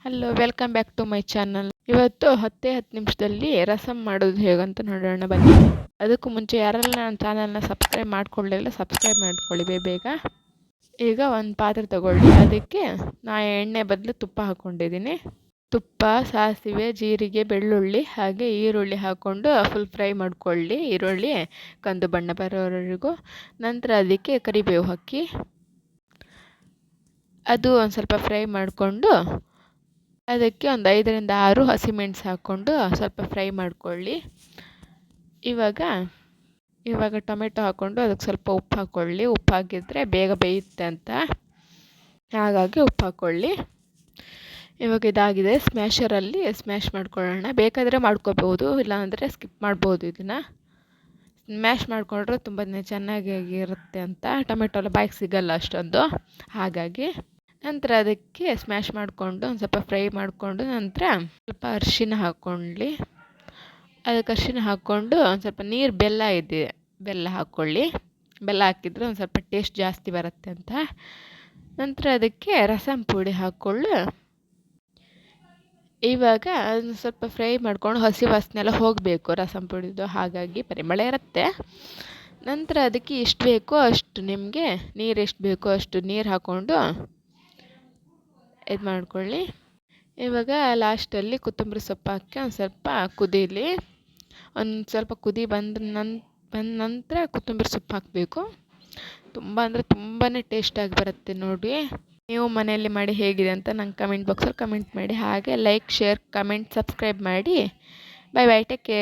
Hello welcome back to my channel. ಇವತ್ತು 10 ನಿಮಿಷದಲ್ಲಿ ರಸಮ್ ಮಾಡೋದು ಹೇಗಂತ ನೋಡೋಣ ಬನ್ನಿ. ಅದಕ್ಕೂ ಮುಂಚೆ ಯಾರೆಲ್ಲ ನನ್ನ ಚಾನಲ್ನ ಸಬ್ಸ್ಕ್ರೈಬ್ ಮಾಡ್ಕೊಳ್ಳಿಲ್ಲ ಸಬ್ಸ್ಕ್ರೈಬ್ ಮಾಡ್ಕೊಳ್ಳಿ ಬೇಗ. ಈಗ ಒಂದು ಪಾತ್ರೆ ತಗೊಳ್ಳಿ, ಅದಕ್ಕೆ ನಾ ಎಣ್ಣೆ ಬದಲು ತುಪ್ಪ ಹಾಕ್ಕೊಂಡಿದ್ದೀನಿ. ತುಪ್ಪ, ಸಾಸಿವೆ, ಜೀರಿಗೆ, ಬೆಳ್ಳುಳ್ಳಿ ಹಾಗೆ ಈರುಳ್ಳಿ ಹಾಕ್ಕೊಂಡು ಫುಲ್ ಫ್ರೈ ಮಾಡ್ಕೊಳ್ಳಿ. ಈರುಳ್ಳಿ ಕಂದು ಬಣ್ಣ ಬರೋವರೆಗೂ. ನಂತರ ಅದಕ್ಕೆ ಕರಿಬೇವು ಹಾಕಿ ಅದು ಒಂದು ಸ್ವಲ್ಪ ಫ್ರೈ ಮಾಡಿಕೊಂಡು ಅದಕ್ಕೆ ಒಂದು 5ರಿಂದ 6 ಹಸಿಮೆಣಸು ಹಾಕ್ಕೊಂಡು ಸ್ವಲ್ಪ ಫ್ರೈ ಮಾಡ್ಕೊಳ್ಳಿ. ಇವಾಗ ಟೊಮೆಟೊ ಹಾಕ್ಕೊಂಡು ಅದಕ್ಕೆ ಸ್ವಲ್ಪ ಉಪ್ಪು ಹಾಕ್ಕೊಳ್ಳಿ. ಉಪ್ಪು ಹಾಕಿದರೆ ಬೇಗ ಬೇಯುತ್ತೆ ಅಂತ, ಹಾಗಾಗಿ ಉಪ್ಪು ಹಾಕ್ಕೊಳ್ಳಿ. ಇವಾಗ ಇದಾಗಿದೆ, ಸ್ಮ್ಯಾಶರಲ್ಲಿ ಸ್ಮ್ಯಾಶ್ ಮಾಡ್ಕೊಳ್ಳೋಣ. ಬೇಕಾದರೆ ಮಾಡ್ಕೋಬೋದು, ಇಲ್ಲಾಂದರೆ ಸ್ಕಿಪ್ ಮಾಡ್ಬೋದು. ಇದನ್ನು ಸ್ಮ್ಯಾಶ್ ಮಾಡಿಕೊಂಡ್ರೆ ತುಂಬಾ ಚೆನ್ನಾಗಿರುತ್ತೆ ಅಂತ. ಟೊಮೆಟೊ ಎಲ್ಲ ಬಾಯಿಗೆ ಸಿಗಲ್ಲ ಅಷ್ಟೊಂದು, ಹಾಗಾಗಿ. ನಂತರ ಅದಕ್ಕೆ ಸ್ಮ್ಯಾಶ್ ಮಾಡಿಕೊಂಡು ಒಂದು ಸ್ವಲ್ಪ ಫ್ರೈ ಮಾಡಿಕೊಂಡು ನಂತರ ಸ್ವಲ್ಪ ಅರಿಶಿನ ಹಾಕ್ಕೊಳ್ಳಿ. ಅದಕ್ಕೆ ಅರಿಶಿನ ಹಾಕ್ಕೊಂಡು ಒಂದು ಸ್ವಲ್ಪ ಬೆಲ್ಲ ಹಾಕ್ಕೊಳ್ಳಿ. ಬೆಲ್ಲ ಹಾಕಿದರೆ ಒಂದು ಸ್ವಲ್ಪ ಟೇಸ್ಟ್ ಜಾಸ್ತಿ ಬರುತ್ತೆ ಅಂತ. ನಂತರ ಅದಕ್ಕೆ ರಸಮ್ ಪುಡಿ ಹಾಕ್ಕೊಳ್ಳಿ. ಇವಾಗ ಅದನ್ನು ಸ್ವಲ್ಪ ಫ್ರೈ ಮಾಡ್ಕೊಂಡು ಹಸಿ ವಾಸನೆ ಎಲ್ಲ ಹೋಗಬೇಕು ರಸಮ್ ಪುಡಿದು, ಹಾಗಾಗಿ ಪರಿಮಳ ಇರುತ್ತೆ. ನಂತರ ಅದಕ್ಕೆ ಎಷ್ಟು ಬೇಕೋ ಅಷ್ಟು, ನಿಮಗೆ ನೀರು ಎಷ್ಟು ಬೇಕೋ ಅಷ್ಟು ನೀರು ಹಾಕ್ಕೊಂಡು ಇದು ಮಾಡ್ಕೊಳ್ಳಿ. ಇವಾಗ ಲಾಸ್ಟಲ್ಲಿ ಕೊತ್ತಂಬರಿ ಸೊಪ್ಪು ಹಾಕಿ ಒಂದು ಸ್ವಲ್ಪ ಕುದೀಲಿ. ಒಂದು ಸ್ವಲ್ಪ ಕುದಿ ಬಂದ ನಂತರ ಕೊತ್ತಂಬರಿ ಸೊಪ್ಪು ಹಾಕಬೇಕು. ತುಂಬಾ ಟೇಸ್ಟಾಗಿ ಬರುತ್ತೆ ನೋಡಿ. ನೀವು ಮನೆಯಲ್ಲಿ ಮಾಡಿ ಹೇಗಿದೆ ಅಂತ ನಂಗೆ ಕಮೆಂಟ್ ಬಾಕ್ಸಲ್ಲಿ ಕಮೆಂಟ್ ಮಾಡಿ. ಹಾಗೆ ಲೈಕ್, ಶೇರ್, ಕಮೆಂಟ್, ಸಬ್ಸ್ಕ್ರೈಬ್ ಮಾಡಿ. Bye bye, take care.